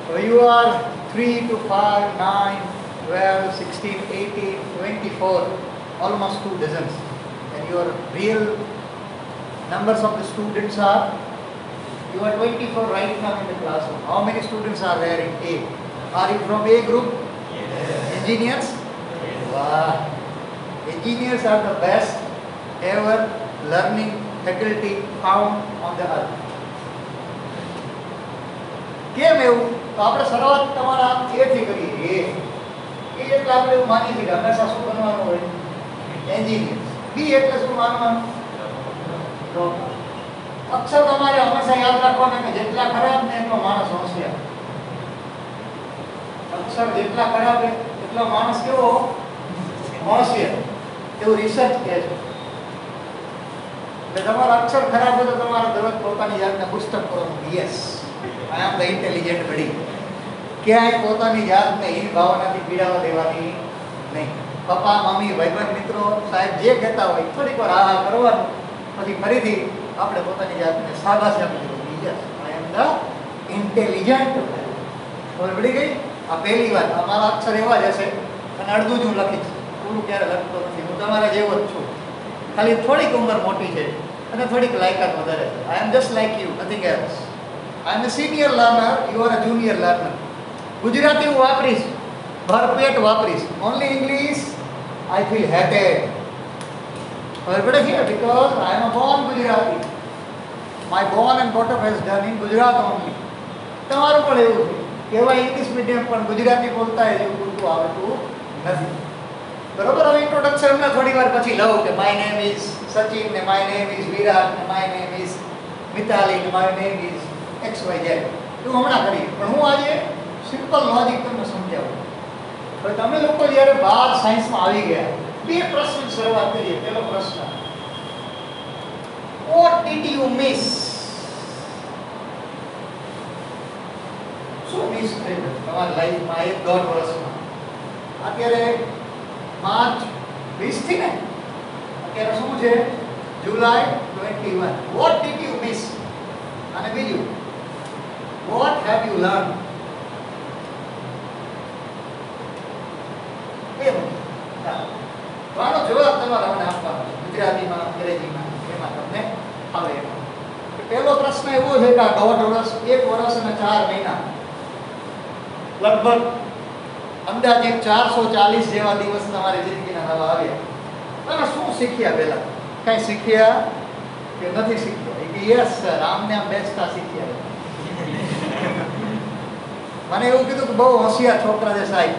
So you are 3 to 5, 9, 12, 16, 18, 24, almost 2 dozens. And your real numbers of the students are, you are 24 right now in the classroom. How many students are there in A? Are you from A group? Yes. Engineers? Wow. Engineers are the best ever learning faculty found on the earth. કેમ એવું? તો આપણે શરૂઆત તમારા A થી કરીએ. A એટલે આપણે એવું માની છીએ કે હંમેશા શું બનવાનું હોય? એન્જિનિયર. B એટલે શું માનવાનું? ડોક્ટર. અક્ષર તમારે હંમેશા યાદ રાખવાના કે જેટલા ખરાબ ને એટલો માણસ હોશિયાર. અક્ષર જેટલા ખરાબ એટલો માણસ કેવો હોશિયાર. એવું રિસર્ચ કહે છે. એટલે તમારા અક્ષર ખરાબ હોય તો તમારે દરરોજ પોતાની જાતને પુસ્તક કરવાનું. Yes, I am the intelligent buddy. ક્યાંય પોતાની જાતને એ ભાવનાથી પીડાવા દેવાની નહીં. પપ્પા, મમ્મી, ભાઈબંધ, મિત્રો, સાહેબ જે કહેતા હોય થોડીક વાર આ કરવાનું, પછી ફરીથી આપણે પોતાની જાતને શાબાશી આપી દેવાની. Yes, I am the intelligent. ખબર પડી ગઈ? આ પહેલી વાત. અમારા અક્ષર એવા જ હશે અને અડધું જ હું લખીશ, પૂરું ક્યારે લખતો નથી. હું તમારા જેવો જ છું, ખાલી થોડીક ઉંમર મોટી છે અને થોડીક લાયકાત વધારે છે. I am just like you, nothing else. I am a senior learner, you are a junior learner. Gujarati હું વાપરીશ, ભરપેટ વાપરીશ. Only English I feel hated. ખબર પડે છે? Because I am a born Gujarati. My born and brought up has done in Gujarat only. તમારું પણ એવું છે. કેવા ઇંગ્લિશ મીડિયમ પણ ગુજરાતી બોલતા હોય એવું પૂરતું આવડતું નથી. બરોબર? હવે ઇન્ટ્રોડક્શન માં થોડી વાર પછી લઉં કે માય નેમ ઇઝ સચિન ને માય નેમ ઇઝ વિરાટ ને માય નેમ ઇઝ મિતાલી ને માય નેમ ઇઝ XYZ. એવું હમણાં કરીએ. પણ હું આજે સિમ્પલ લોજિક તમને સમજાવું. હવે તમે લોકો જ્યારે 12 સાયન્સમાં આવી ગયા, બે પ્રશ્ન શરૂઆત કરીએ. પહેલો પ્રશ્ન, what did you miss? શું મિસ થયું તમારી લાઈફમાં 1-1.5 વર્ષમાં? અત્યારે માર્ચ 20 થી ને, અત્યારે શું છે? જુલાઈ 21. what did you miss? અને બીજું, what have you learned? આનો જવાબ તમારે મને આપવાનો છે. ગુજરાતીમાં, અંગ્રેજીમાં, એમાં તમને આવે એમાં. પહેલો પ્રશ્ન એવો છે કે 1.5 વર્ષ, 1 વર્ષ અને 4 મહિના, લગભગ અંદાજે 440 જેવા દિવસ તમારી જિંદગીના નવા આવ્યા. તમે શું શીખ્યા? પહેલા કઈ શીખ્યા કે નથી શીખ્યા? કે યસ સર, આમને આમ બેસતા શીખ્યા. મને એવું કીધું કે બહુ હોશિયાર છોકરા છે સાહેબ,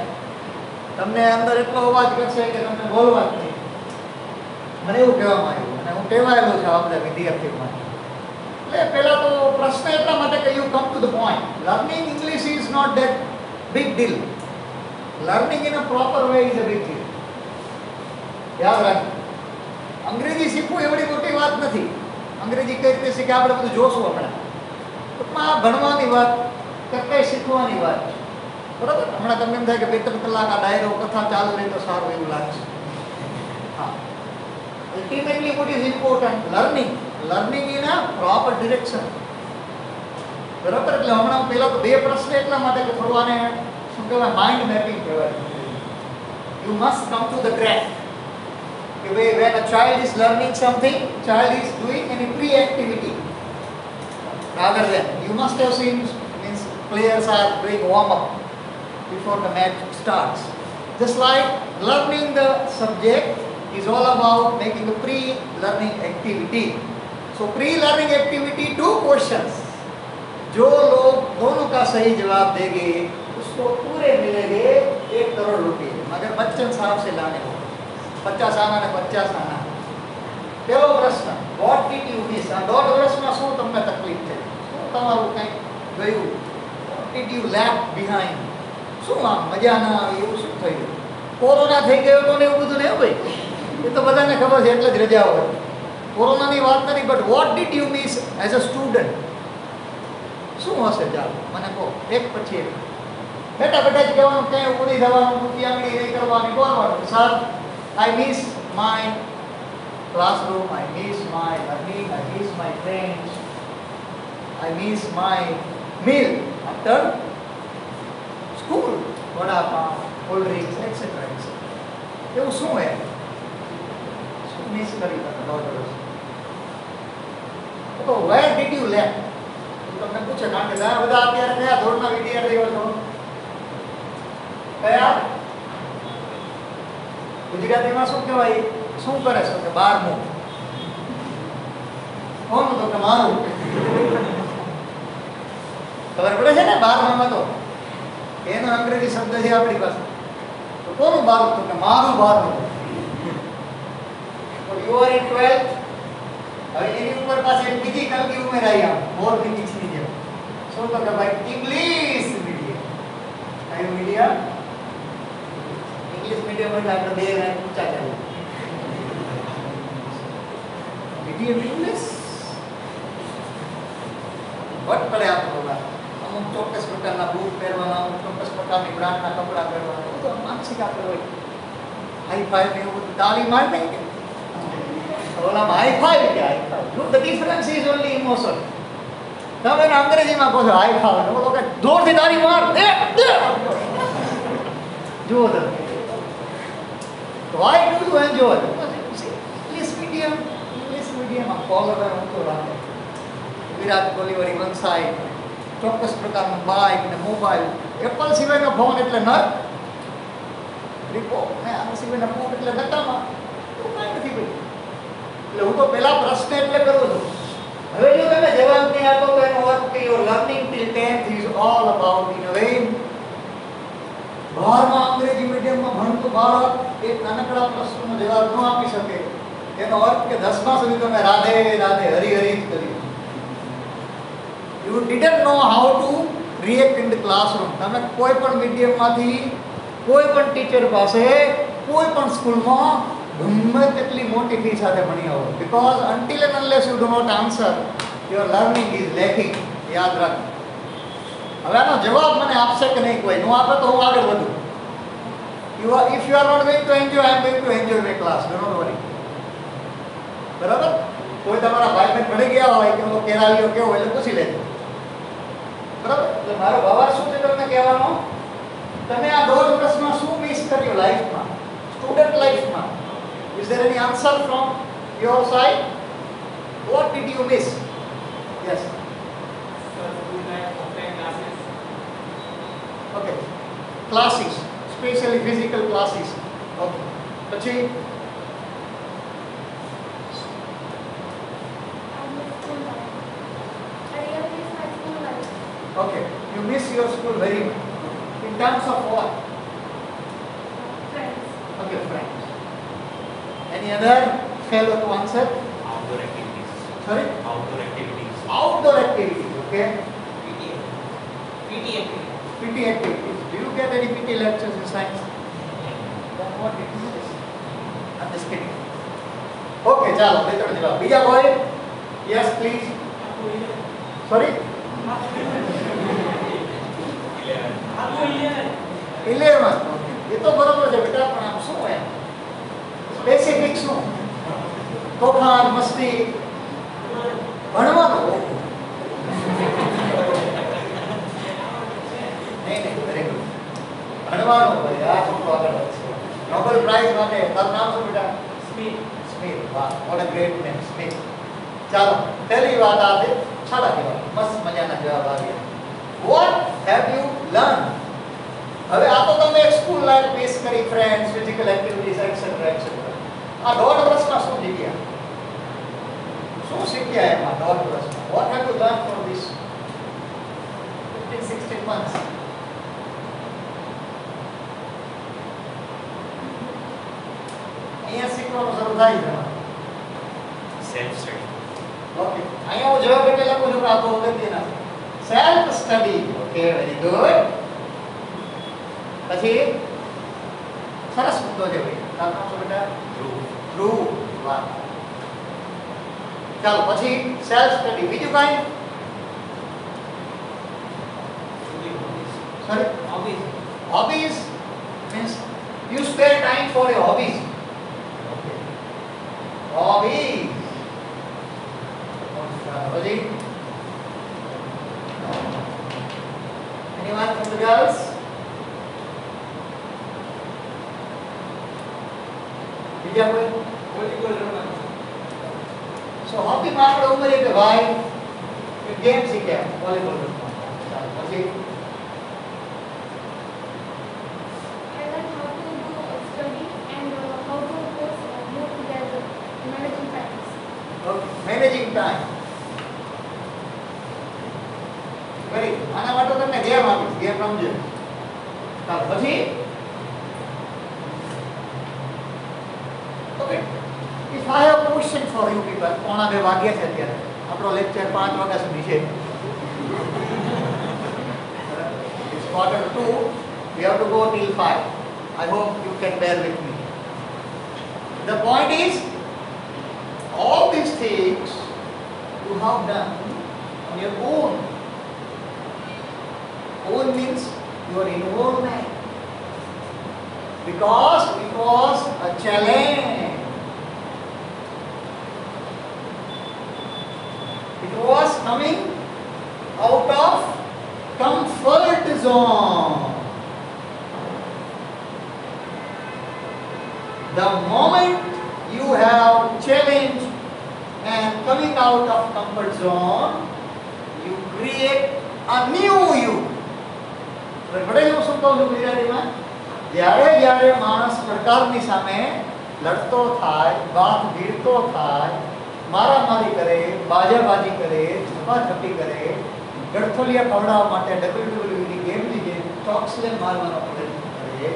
તમને અંદર એટલો અવાજ કરશે કે તમને બોલવા જ નહીં. મને એવું કહેવામાં આવ્યું અને હું ટેવાયેલો છું આ બધા વિદ્યાર્થીઓમાં. એટલે પહેલા તો પ્રશ્ન એટલા માટે કે you come to the point. Learning English is not that big deal. Learning in a proper way is a big deal. યાદ રાખજો, અંગ્રેજી શીખવું એવડી મોટી વાત નથી. અંગ્રેજી કઈ રીતે શીખે આપણે બધું જોશું હમણાં. ટૂંકમાં આ ભણવાની વાત કે કઈ શીખવાની વાત છે. બરાબર? હમણાં તમને એમ થાય કે 2-3 કલાક આ ડાયરો કથા ચાલુ રહે તો સારું એવું લાગશે. હા, ultimately what is important? Learning in a proper direction. બરાબર? એટલે હમણાં પહેલા તો બે પ્રશ્ન એટલા માટે કે થોડું આને શું કહેવાય, માઇન્ડ મેપિંગ કહેવાય. You must come to the track. કે ભાઈ, when a child is learning something, child is doing any pre-activity rather than you must have seen, means players are doing warm up before the match starts. Just like learning the subject is all about making a pre-learning activity. So pre-learning activity, 2 questions. जो लोग दोनों का सही जवाब देंगे उसको पूरे मिलेंगे 1 करोड़ रुपए, मगर बच्चन साहब से लाने को 50 आना ने 50 आना. પહેલો પ્રશ્ન, what did you miss? આ 1.5 વર્ષમાં શું તમને તકલીફ થઈ? શું તમારું કંઈ ગયું? what did you lag behind? શું આમ મજા ના આવી એવું શું થયું? કોરોના થઈ ગયો તો ને એવું બધું નહીં ભાઈ, એ તો બધાને ખબર છે એટલે જ રજાઓ હોય. કોરોનાની વાત નથી, but what did you miss as a student? શું હશે? ચાલો મને કહો, એક પછી એક. બેટા બેટા જ કહેવાનું, ક્યાંય ઉડી જવાનું, ઊંચી આંગળી નહીં કરવાની, બોલવાનું. Sir, I miss my classroom, I miss my learning, I miss my friends, I miss my meal after cold drinks etcetera etcetera. એવું શું હે? શું મિસ કરી તમે 9 વર્ષ? તો where did you learn? તમને પૂછે કારણ કે તમે બધા અત્યારે કયા ધોરણના વિદ્યાર્થીઓ છો? કયા? ગુજરાતીમાં શું કહેવાય? શું કરે છે કે 12મું? કોનું? તો કે મારું. ખબર પડે છે ને 12માં તો એનો અંગ્રેજી શબ્દ છે આપણી પાસે. તો કોનું 12? તો કે મારું 12મું. તો યુ આર ઇન 12th. હવે એની ઉપર પાછી એક બીજી કલગી ઉમેરાઈ આમ મોર ફિઝિક્સની જેમ. શું તો કે ભાઈ ઇંગ્લિશ મીડિયમ. કયું મીડિયમ? इंग्लिश मीडियम में આપણે બે રેન્ક ઊંચા ચાલે. મીડિયમ ઇંગ્લિશ વટ પડે આપણો બા. અમુક ચોક્કસ પ્રકારના બૂટ પહેરવાના, અમુક ચોક્કસ પ્રકારની બ્રાન્ડના કપડાં પહેરવાના, બધું માનસિક આપણે હોય. હાઈ ફાઈ ને એવું બધું તાળી માર નહીં કે ઓલામાં હાઈ ફાઈ કે hi fi. No the difference is only emotion. તમે એને અંગ્રેજીમાં કહો છો હાઈ ફાઈ, બોલો કે જોરથી તાળી માર દે દે. જુઓ તમે. Why do you enjoy? English medium માં ફોલોવર ઊંચો રાખે. વિરાટ કોહલી વાળી વન સાઈડ, ચોક્કસ પ્રકારનું બાઇક ને મોબાઈલ, એપલ સિવાયનો ફોન એટલે નટ, રીપો ને આ સિવાયના ફોન એટલે નટામાં. એવું કાંઈ નથી ભાઈ. એટલે હું તો પહેલા પ્રશ્ન એટલે કરું છું. હવે જો તમે જવાબ નહીં આપો તો એનો અર્થ કે your learning till 10th is all about in a way. 12માં અંગ્રેજી મીડિયમમાં ભણતું બાળક એક નાનકડા પ્રશ્નનો જવાબ ન આપી શકે એનો અર્થ કે 10મા સુધી તમે રાધે રાધે હરી હરી જ કર્યું. You didn't know how to react in the classroom. તમે કોઈ પણ મીડિયમમાંથી કોઈ પણ ટીચર પાસે કોઈ પણ સ્કૂલમાં ગમે તેટલી મોટી ફી સાથે ભણી આવો, because until and unless you do not answer your learning is lacking. યાદ રાખો. હવે આનો જવાબ મને આપશે કે નહીં કોઈ? નો આપે તો હું આગળ વધું. If you are not going to enjoy, I am going to enjoy my class. Do not worry. બરાબર? કોઈ તમારા ભાઈ બહેન ભણી ગયા હોય કે હું કેરાલીઓ કેવો એટલે પૂછી લેજો. બરાબર? એટલે મારો ભાવાર્થ શું છે તમને કહેવાનો? તમે આ 2 વર્ષમાં શું મિસ કર્યું લાઈફમાં, સ્ટુડન્ટ લાઈફમાં? Is there any answer from your side? What did you miss? Yes. Okay. Classes, especially physical classes. Okay. પછી okay, you miss your school very much. In terms of what? Friends. Okay, friends. Any other fellow to answer? Outdoor activities. Sorry? Outdoor activities. Outdoor activities. Okay. PT activities. PT activities. Do you get any PT lectures in science? Then what did you miss? I'm just kidding. Okay, ચાલો બે ત્રણ જવાબ. બીજા કોઈ? Yes, please. Sorry? 11. એ તો બરોબર છે બેટા, પણ આમ શું હોય? સ્પેસિફિક શું? તોફાન, મસ્તી, ભણવાનું. નહીં, very good. ભણવાનું ભાઈ, આ છોકરો આગળ વધશે. નોબેલ પ્રાઇઝ માટે તારું નામ શું બેટા? Smith. સ્મિથ. વાહ, what a great name, Smith. ચાલો પહેલી વાત આ છે, સાડા જવાબ, મસ્ત મજાના જવાબ આવ્યા. What have you learned? હવે આ તો તમે એક સ્કૂલ લાઈફ મિસ કરી, friends, physical activities etcetera etcetera. આ 1.5 વર્ષમાં શું શીખ્યા? શું શીખ્યા એમાં 1.5 વર્ષમાં? What have you learned from this 15-16 months? અહીંયા શીખવાનું શરૂ થાય છે. Self study. ઓકે, અહીંયા હું જવાબ એટલે લખું છું, આ તો અગત્યના છે. Self study. Okay, very good. પછી સરસ મુદ્દો છે ભાઈ. તારું નામ શું બેટા? ટ્રુ. વાહ. ચાલો પછી સેલ્ફ સ્ટડી. બીજું કાંઈ? Sorry? Hobbies. Hobbies means you spare time for your hobbies. Okay. Hobbies. પછી anyone from the girls? બીજા કોઈ વોલીબોલ રમવાનું. સો હોકીમાં આપણે ઉમેરીએ કે ભાઈ ગેમ શીખ્યા વોલીબોલ રમવાનું. ચાલો પછી I learned how to do study and how to both move together, managing practice. Managing time. Very good. આના માટે તમને ગેમ આપીશ, ગેમ રમજો. ચાલો પછી okay if I have question for you people. પોણા 2 વાગ્યા છે અત્યારે. આપણો લેક્ચર 5 વાગ્યા સુધી છે. It's 1:45. We have to go till 5. I hope you can bear with me. The point is, all these things you have done on your own. Own means your involvement. Because it was a challenge. It was coming out of comfort zone. The moment you have challenged and coming out of comfort zone, you create a new you. બરાબર હું શું કહું છું ગુજરાતીમાં? જ્યારે માણસ પ્રકારની સામે લડતો થાય, વાત ભીડતો થાય, મારામારી કરે, બાજાબાજી કરે, છપાછપી કરે, ગડથોલિયા ખવડાવવા માટે WWE ગેમની જેમ ચોકસ્લેમ મારવાનો પ્રયત્ન કરે,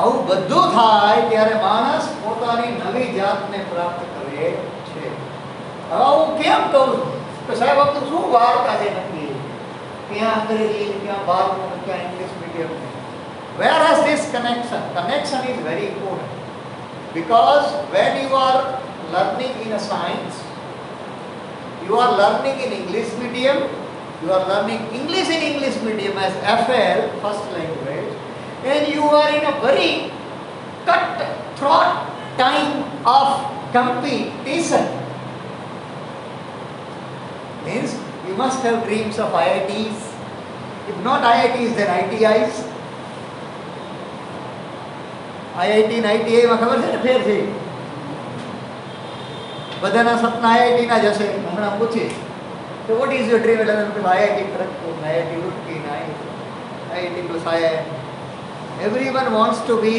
આવું બધું થાય ત્યારે માણસ પોતાની નવી જાતને પ્રાપ્ત કરે છે. હવે હું કેમ કહું છું કે સાહેબ આમ તો શું વાર્તા છે નક્કી, ક્યાં અંગ્રેજી, ક્યાં બહારનું, ક્યાં English medium. Where has this connection? Connection is very important because when you are learning in a science, you are learning in English medium, you are learning English in English medium as FL, first language, and you are in a very cut-throat time of competition. Means you must have dreams of IITs. If not IITs, then ITIs. IIT અને ITI માં ખબર છે ને ફેર છે. બધાના સપના IIT ના જ હશે. હમણાં પૂછી તો what is your dream? એટલે તમે IIT Kharagpur, IIT Roorkee, IIT plus IIM. Everyone wants to be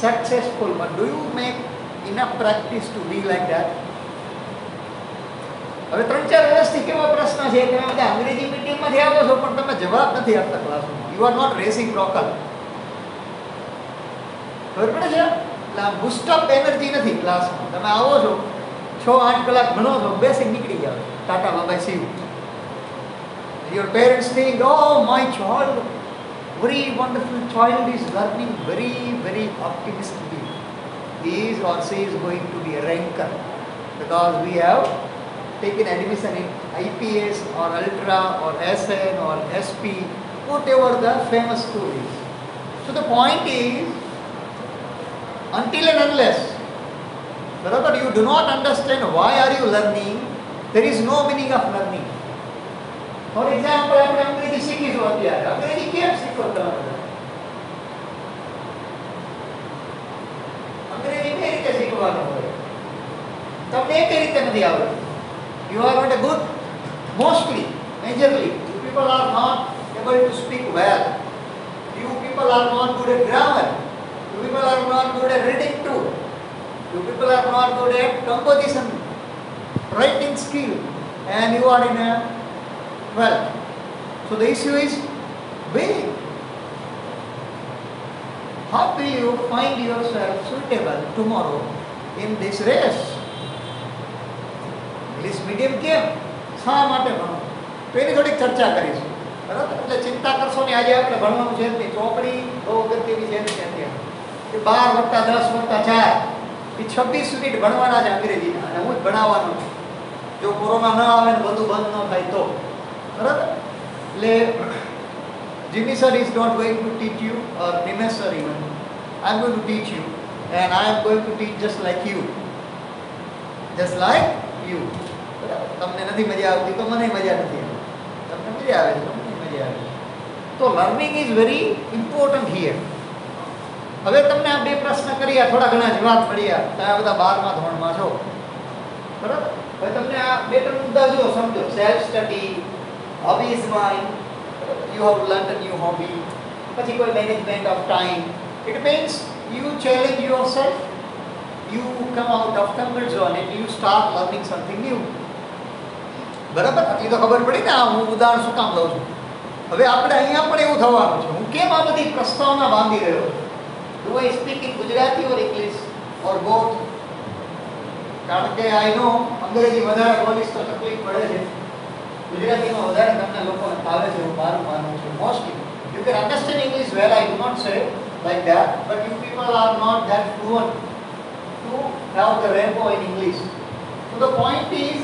successful, but do you make enough practice to be like that? હવે 3-4 વર્ષથી કેવો પ્રશ્ન છે કે તમે બધા અંગ્રેજી મીડિયમમાંથી આવો છો પણ તમે જવાબ નથી આપતા ક્લાસમાં. You are not reciprocal. ખબર પડે છે? એટલે આ બુસ્ટઅપ એનર્જી નથી ક્લાસમાં. તમે આવો છો 6-8 કલાક ભણો છો, બેસિક નીકળી જાવ, tata bye bye see you. Your parents think, oh my child, very wonderful child is learning very, very optimistically. He is or she is going to be a ranker because we have taken admission in IPS or Ultra or SN or SP, whatever the famous school is. So the point is, until and unless, brother, you do not understand why are you learning, there is no meaning of learning. For example, આપણે અંગ્રેજી શીખીશું અત્યારે. અંગ્રેજી કેમ શીખો તમે બધા? અંગ્રેજી કઈ રીતે શીખવાનું હોય? તમને કઈ રીતે નથી આવડતું? You are not a good, mostly, majorly, you people are not able to speak well. You people are not good at grammar. You people are not good at reading too. You people are not good at composition, writing skill, and you are in a 12th. So the issue is big. How will you find yourself suitable tomorrow in this race? English medium કેમ, શા માટે ભણવું, તો એની થોડીક ચર્ચા કરીશું. બરાબર? એટલે ચિંતા કરશો ને, આજે આપણે ભણવાનું છે નહીં. ચોપડી બહુ અગત્યની છે ને અત્યારે. એ 12 + 10 + 4 એ 26 મિનિટ ભણવાના છે અંગ્રેજીના, અને હું જ ભણાવવાનો છું. જો કોરોના ન આવે ને બધું બંધ ન થાય તો. બરાબર? એટલે Jimmy sir is not going to teach you, or Nimesh sir even. I am going to teach you, and I am going to teach just like you. Just like you. તમને નથી મજા આવતી તો મને મજા નથી આવતી. તમને મજા આવે છે તો મને મજા આવે છે. તો learning is very important here. હવે તમને આ બે પ્રશ્ન કર્યા, થોડા ઘણા જવાબ મળ્યા, તમે બધા 12મા ધોરણમાં છો, બરાબર? હવે તમને આ બે ત્રણ મુદ્દા જો સમજો. Self study, hobby is mine, you have learned a new hobby, પછી કોઈ management of time. It means you challenge yourself, you come out of comfort zone and you start learning something new. બરાબર? આટલી તો ખબર પડી ને. હું ઉદાહરણ શું કામ લઉં છું. હવે આપણે અહીંયા પણ એવું થવાનું છે. હું કેમ આ બધી પ્રસ્તાવના બાંધી રહ્યો છું? Do I speak in Gujarati or English or both? કારણ કે આઈ નો અંગ્રેજી વધારે બોલીશ તો તકલીફ પડે છે, ગુજરાતીમાં વધારે તમને લોકોને ફાવે છે, હું મારું માનવું છે. Mostly you can understand English well, I do not say like that, but you people are not that fluent to have the rainbow in English. So the point is,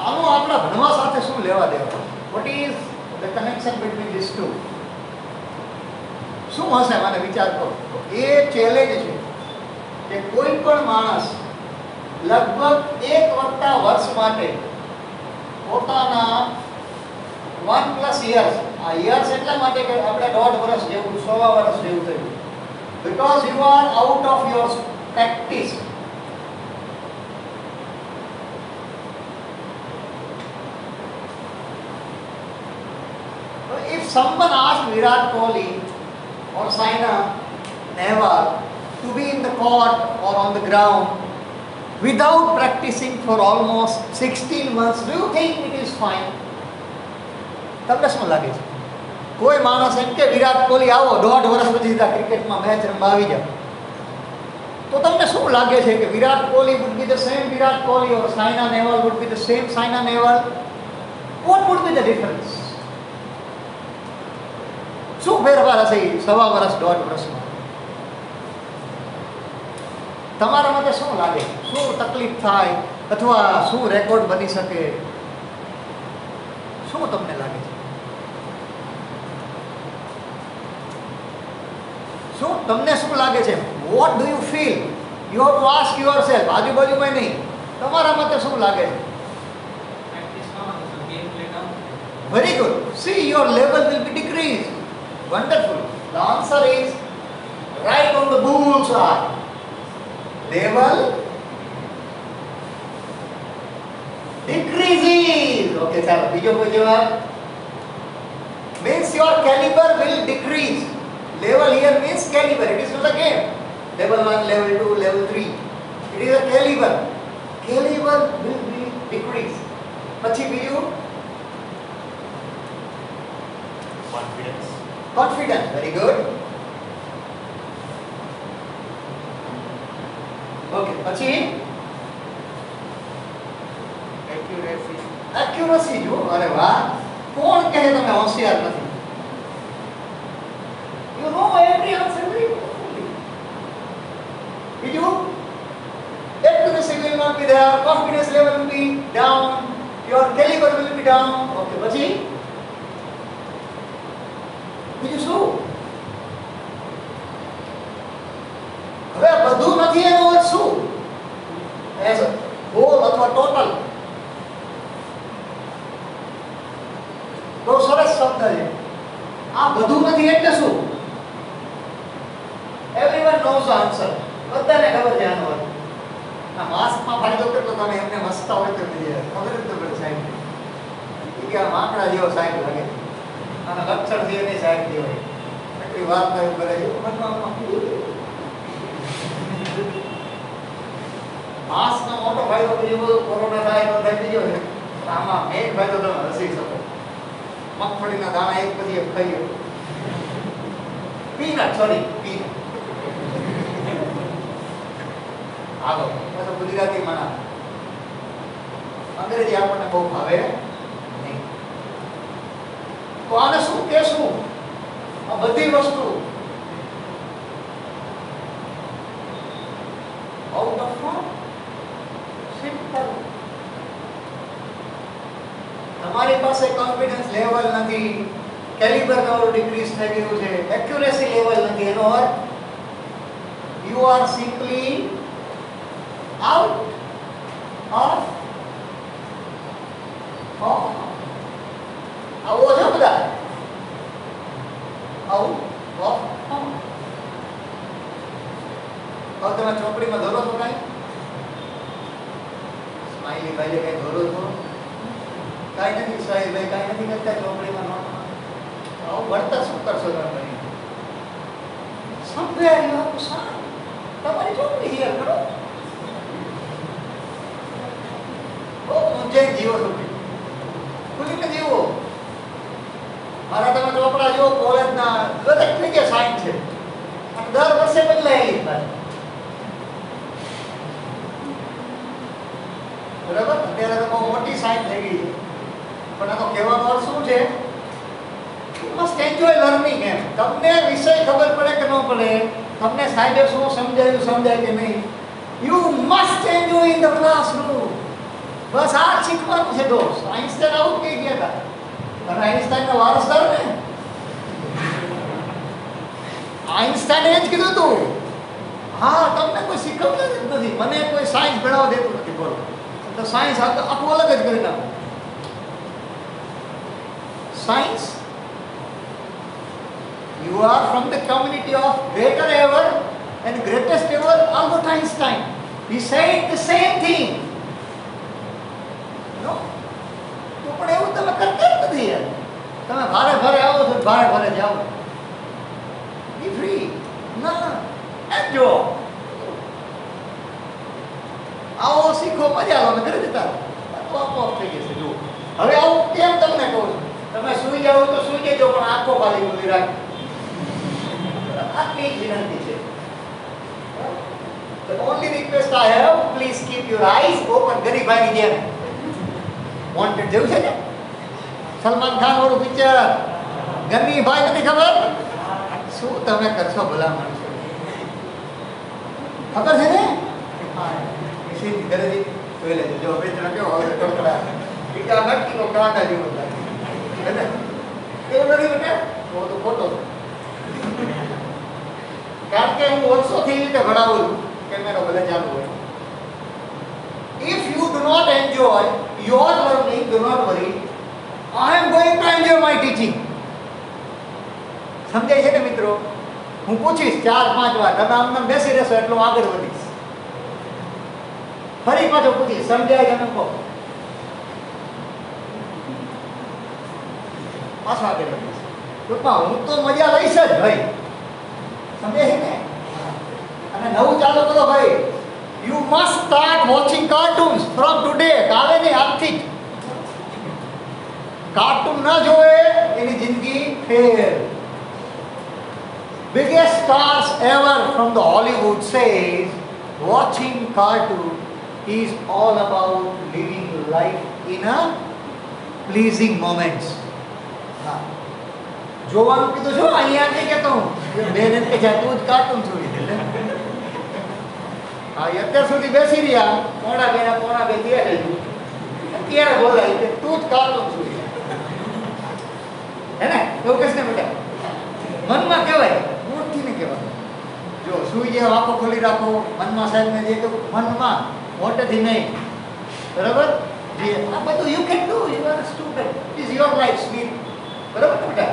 આનો આપણા ભણવા સાથે શું લેવા દેવા? What is the connection between these two? શું હશે? મને વિચાર કરો. એ ચેલેન્જ છે કે કોઈ પણ માણસ લગભગ 1 વર્ષ માટે પોતાના 1+ years, આ યર્સ એટલા માટે કે આપણે 1.5 વર્ષ જેવું, 1.25 વર્ષ જેવું થયું, because you are out of your practice. If someone asked Virat Kohli or Saina Nehwal to be in the court or on the ground without practicing for almost 16 months, do you think it is fine? તમને શું લાગે છે? કોઈ માણસ એમ કે વિરાટ કોહલી આવો 1.5 વર્ષ પછી સીધા ક્રિકેટમાં મેચ રમવા આવી જાવ, તો તમને શું લાગે છે કે Virat Kohli would be the same Virat Kohli or Saina Nehwal would be the same Saina Nehwal? What would be the difference? શું ફેરફાર હશે 1.25 વર્ષ 1.5 વર્ષમાં? તમારા માટે શું લાગે? શું તકલીફ થાય અથવા શું રેકોર્ડ બની શકે? શું તમને લાગે છે? શું તમને શું લાગે છે? What do you feel? You have to ask yourself. આજુબાજુમાં નહીં, તમારા માટે શું લાગે છે? Very good. See, your level will be decreased. Wonderful. The answer is right on the bullseye. Level decreases. Okay, sir. બીજો કોઈ જવાબ? Means your caliber will decrease. Level here means caliber. It is not a game. Level 1, level 2, level 3. It is a caliber. Caliber will be decreased. પછી બીજું? Confidence. Confidence. Very good. Okay. પછી Accuracy. accuracy જો. અરે વાહ, કોણ કહે તમે હોશિયાર નથી? You know every answer very carefully. બીજું? Accuracy will not be there, confidence level will be down, your caliber will be down. Okay. પછી બીજું શું? હવે બધું નથી એનો અર્થ શું? એઝ હોલ અથવા ટોટલ. બહુ સરસ શબ્દ છે. આ બધું નથી એટલે શું? Everyone knows the answer. બધાને ખબર છે આનો અર્થ. આ માસ્કમાં ફાયદો કેટલો, તમે એમને હસતા હોય તો ખબર જ ન પડે સાહેબ. કે આ માકડા જેવો સાહેબ લાગે, આના લક્ષણ છે નહીં સાહેબ જેવો. એટલી વાત નહીં કરે. માસ્કનો મોટો ફાયદો બીજો બધો કોરોના થાય તો થઈ ગયો છે. આમાં મેઇન ફાયદો તમે હસી શકો. મગફળીના દાણા એક પછી એક ખાઈએ. Peanut, sorry peanut. હાલો તો ગુજરાતીમાં ના, અંગ્રેજી આપણને બહુ ભાવે નહીં. તો આને શું કહેશું? આ બધી વસ્તુ આઉટ ઓફ સિમ્પલ. તમારી પાસે કોન્ફિડન્સ લેવલ નથી, કેલિબર તમારું ડિક્રીઝ થઈ ગયું છે, એક્યુરેસી લેવલ નથી, એનો અર્થ you are simply out of આવો છો બધા, આઉટ ઓફ. હવે આ બધું નથી એટલે શું? એઝ હોલ અથવા ટોટલ. તમારી પાસે confidence level નથી, caliber તમારું decrease થઈ ગયું છે, accuracy level નથી, એનો અર્થ you are simply out of. Out of. How? Out of. What? Out of. How? Out of. What? Out of. How? Out of. What? Out of. How? ભણતર શું કરશો તમે? Somewhere you have to sign. તમારી છોકરી here કરો. ઊંચે જીવો છો, ખુલીને જીવો. મારા તમે ચોપડા જો કોલેજના દરેક જગ્યાએ સાઇન છે, અને દર વર્ષે બદલાયેલી પાછી. બરાબર? અત્યારે તો બહુ મોટી સાઇન થઈ ગઈ છે, પણ આ તો કહેવાનો અર્થ શું છે? You must enjoy learning. એમ તમને વિષય ખબર પડે કે ન પડે, તમને સાહેબે શું સમજાયું સમજાય કે નહીં, you must enjoy in the classroom. બસ આ શીખવાનું છે દોસ્ત. આઈન્સ્ટાઈન આવું કહી ગયા હતા. તમે આઈન્સ્ટાઈનના વારસદાર ને? આઈન્સ્ટાઈને જ કીધું હતું. હા, તમને કોઈ શીખવતું જ નથી. મને કોઈ સાયન્સ ભણાવવા દેતું નથી. બોલો તો સાયન્સ આખું અલગ જ કરી નાખો. Science, you are from the community of greater ever and greatest ever Albert Einstein. He said the same thing. No? તો પણ એવું તમે કરતા જ નથી યાર. તમે ભારે ભારે આવો છો, ભારે ભારે જાઓ. Be free. ના, enjoy. આવો શીખો, મજા લો, ઘરે જતા રહો. આપોઆપ થઈ જશે. જો હવે આવું કેમ તમને કહું છું, તમે સૂઈ જાઓ તો સૂઈ જજો, પણ આંખો ખાલી ખુલ્લી રાખો. આટલી જ વિનંતી છે. The only request I have, please keep your eyes open. ગરીબાની જેમ. વોન્ટેડ જેવું છે ને, સલમાન ખાન વાળું પિક્ચર. ગની ભાઈ નથી ખબર? શું તમે કરશો ભલા માણસો? ખબર છે ને? સીધી ઘરે જઈ જોઈ લેજો. જો બે જણા કેવો હવે ટોકડા ટીકા નક્કી નો કાંટા જેવો થાય. એવું નથી બેટા? તો ખોટો છે. કારણ કે હું વર્ષોથી રીતે ભણાવું છું, કેમેરો બધા ચાલુ હોય. If you do not enjoy your learning, do not worry. I am going to enjoy my teaching. સમજાય છે ને મિત્રો? હું પૂછીશ 4-5 વાર, તમે આમને બેસી રહેશો એટલે હું આગળ વધીશ. ફરી પાછો પૂછીશ, સમજાય તમે કહો, પાછો આગળ વધીશ. ટૂંકમાં હું તો મજા લઈશ જ ભાઈ. સમજે છે ને? અને નવું ચાલુ કરો ભાઈ. You must start watching cartoons from today. કાલે નહીં, આજથી જ. કાર્ટૂન ન જોવે એની જિંદગી fail. Biggest stars ever from the Hollywood says watching cartoon is all about living life in a pleasing moments. હા, જોવાનું કીધું છો, અહીંયા નહીં કહેતો હું. બેન એમ કે છે તું જ કાર્ટૂન જોઈ દે. હા, અત્યાર સુધી બેસી રહ્યા પોણા બે ત્યારે અત્યારે બોલાય કે તું જ કાર્ટૂન જોઈ દે. હે ને? એવું કહેશ ને બેટા? મનમાં કહેવાય, મોટથી ને કહેવાય. જો સુઈ જાય, આંખો ખોલી રાખો. મનમાં સાહેબને જે કહ્યું, મનમાં, મોટેથી નહીં. બરાબર? જે આ બધું you can do. You are student. It is your life. Smit. બરાબર બેટા?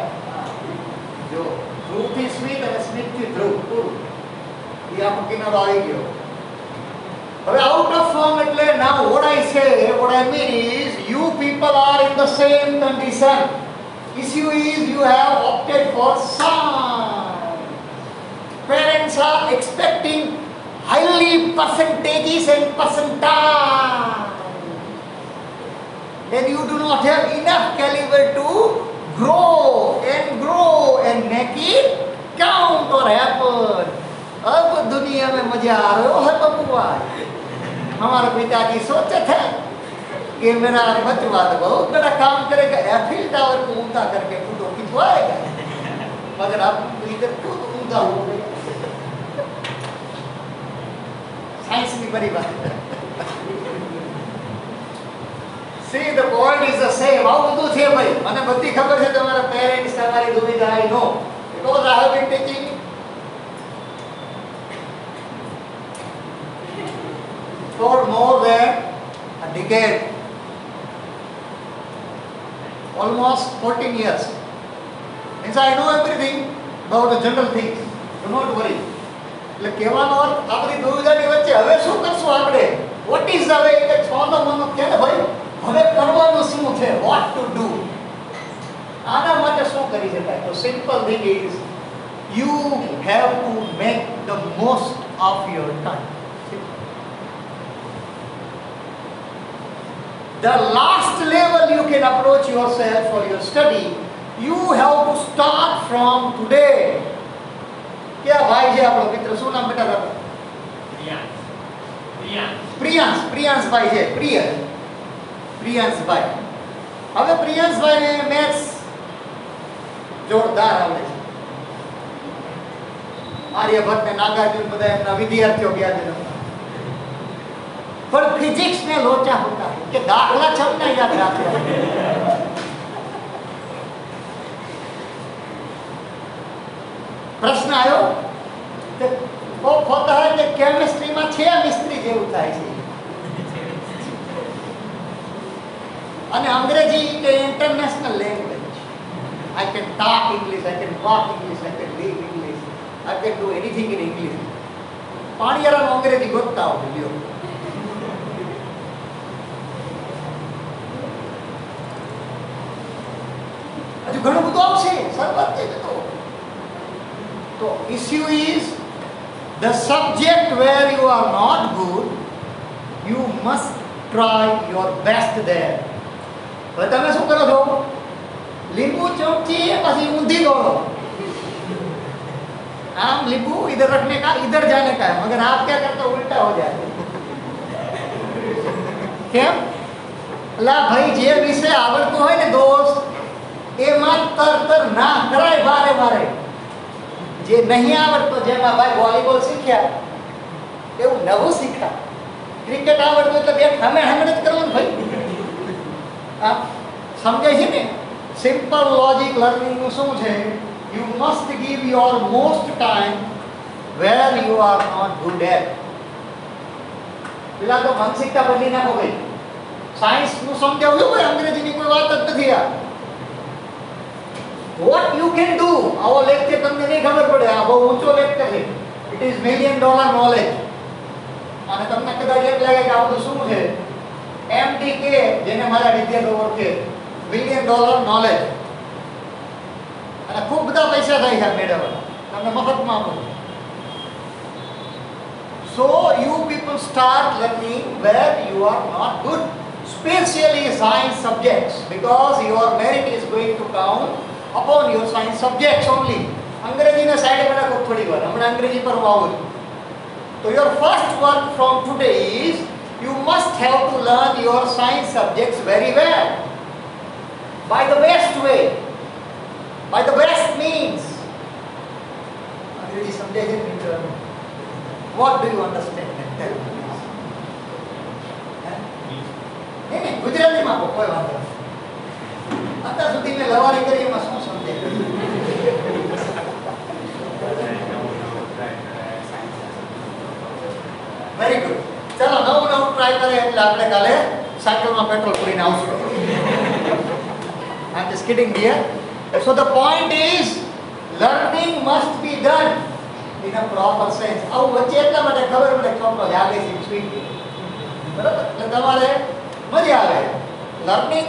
જો ધ્રુવથી સ્મિત અને સ્મિતથી ધ્રુવ પૂરું. એ આખો કિનારો આવી ગયો. હવે આઉટ ઓફ ફોર્મ એટલે now what I say, what I mean is you people are in the same condition. Issue is you have opted for science. Parents are expecting highly percentages and percentile, and you do not have enough caliber to grow and make it count or happen. अब दुनिया में मजा आ रहा है बबुआ. हमारे पिताजी सोचे थे कि मेरा बचवा तो बहुत बड़ा काम करेगा, एफिल टावर को ऊंचा करके फोटो खिंचवाएगा, मगर अब इधर खुद ऊंचा हो गया. साइंस की बड़ी बात है. See, the point is the same. આવું બધું છે ભાઈ. મને બધી ખબર છે તમારા પેરેન્ટ્સ તમારી દુવિધા. I know because I have been teaching for more than a decade, almost 14 years. Means I know everything about the general things. Do not worry. એટલે કહેવાનો અર્થ આપણી દુવિધાની વચ્ચે હવે શું કરશું આપણે? What is the way? એટલે છોનો મનો કે ને ભાઈ હવે કરવાનું શું છે? What to do? આના માટે શું કરી શકાય. તો simple thing is you have to make the most of your time. The last level you can approach yourself for your study, you have to start from today. क्या भाई जी आप लोग मित्र શું નામ બેટા તારું? પ્રિયાંશ ભાઈ છે. પ્રિયાંશ ભાઈ. હવે પ્રિયાંશ ભાઈને મેથ્સ જોરદાર આવડે છે. આર્યભટ્ટ ને નાગાર્જુન બધા એમના વિદ્યાર્થીઓ ગયા છે. પણ ફિઝિક્સ ને લોચા હોતા કે દાખલા છબના યાદ રાખે. પ્રશ્ન આવ્યો કે કોક હોતા હે કે કેમિસ્ટ્રીમાં છે મિસ્ત્રી જેવું થાય છે. અને અંગ્રેજી કે international language. I can talk English, I can walk English, I can live English, I can do anything in English. પાણીયારાનું અંગ્રેજી ગોતતા હોય લ્યો. હજુ ઘણું બધું આવશે. શરૂઆત થઈ જતો. તો issue is the subject where you are not good, you must try your best there. હવે તમે શું કરો છો? લીંબુ चमची પછી ઊંધી દોડો. आम लींबू इधर रखने का इधर जाने का है, मगर आप क्या करते हो? उल्टा हो जाए. કેમ? અલા ભાઈ જે વિષય આવડતો હોય ને દોસ્ત એમાં તરતર ના કરાય વારે. જે નહીં આવડતો, જેમાં ભાઈ વોલીબોલ શીખ્યા એવું નવું શીખા. ક્રિકેટ આવડતું એટલે બે હમે જ કરવાનું ભાઈ. આ સમજાય છે ને? સિમ્પલ લોજિક લર્નિંગનું શું છે? You must give your most time where you are not good at. પેલા તો માનસિકતા બદલી નાખો ભાઈ. સાયન્સનું સમજાવ્યું ભાઈ, અંગ્રેજીની કોઈ વાત જ નથી. આ what you can do. આવો લેક્ચર તમને નહીં ખબર પડે. આ બહુ ઊંચો લેક્ચર છે. It is $1 million knowledge. અને તમને કદાચ એમ લાગે કે આ બધું શું છે? MDK જેને મારા વિદ્યાર્થીઓ ઓળખે, $1 million નોલેજ. અને ખૂબ બધા પૈસા થાય છે મેળવવાના. તમને મફતમાં આપો. So you people start learning where you are not good, especially science subjects, because your merit is going to count upon your science subjects only. અંગ્રેજીને સાઈડ પર રાખો થોડી વાર. હમણાં અંગ્રેજી પર હું આવું છું. So your first work from today is you must have to learn your science subjects very well by the best way. By the best means. અંગ્રેજી સમજાય છે મિત્રો? What do you understand? નહીં ગુજરાતીમાં આપો, કોઈ વાંધો નહીં. અત્યાર સુધી મેં લવારી કરી એમાં શું સમજાય? Very good. ચાલો નવું ટ્રાય કરે એટલે આપણે કાલે સાયકલમાં પેટ્રોલ પૂરીને આવશું. I'm just kidding dear. So the point is, learning must be done in a proper sense. આવું વચ્ચે એટલા માટે ખબર પડે છોકરો જાગે છે સ્વીટ. બરાબર? એટલે તમારે મજા આવે. લર્નિંગ